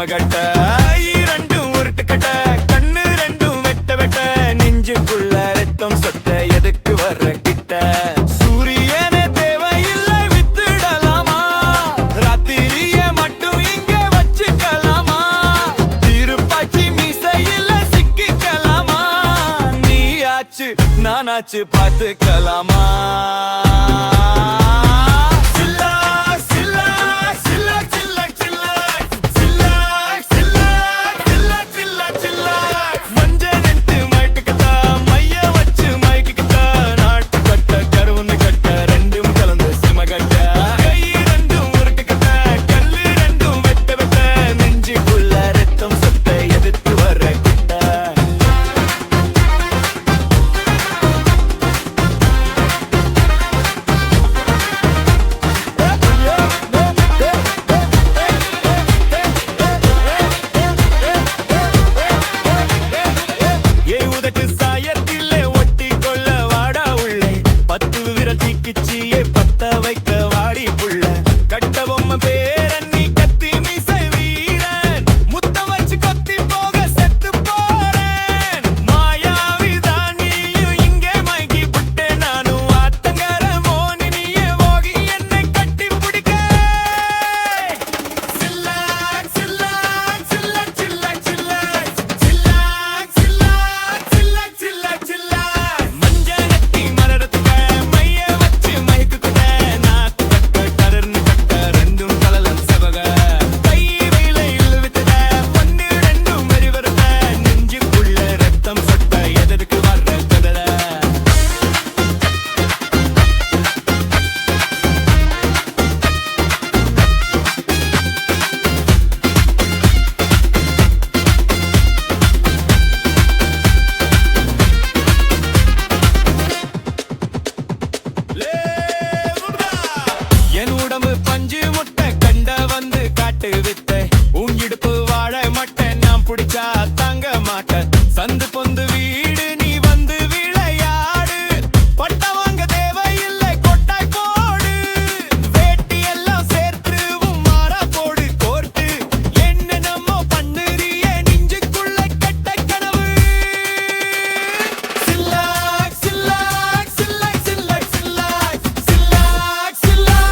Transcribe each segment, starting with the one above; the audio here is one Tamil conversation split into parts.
செமகட்ட ரெண்டும் உருட்டுக்கட்ட கண்ணு ரெண்டும் வெட்ட வெட்ட நெஞ்சுக்குள்ள ரத்தம் சொட்ட எதுக்கு வர்ற கிட்ட சூரியனே தேவையில்லை வித்துடலாமா ராத்திரிய மட்டும் இங்க வச்சுக்கலாமா திருப்பாச்சி மீசையில சிக்கிக்கலாமா நீயாச்சு நானாச்சு பார்த்துக்கலாமா பஞ்சு முட்டை கண்ட வந்து காட்டு வித்த உங்கிடுப்பு வாழ மாட்டேன் நான் பிடிச்சா தாங்க மாட்டேன் சந்து பொந்து வீடு நீ வந்து விளையாடு பட்ட வாங்க தேவையில்லை கொட்டாய் போடு வேட்டி எல்லாம் சேர்த்து மாறா போடு கோர்த்து என்ன நம்ம பண்ணுறிய நெஞ்சுக்குள்ள கெட்ட கனவு சில்லாக் சில்லாக் சில்லாக் சில்லாக் சில்லாக் சில்லாக் சில்லாக்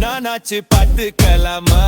நானாச்சு பார்த்துக்கலாமா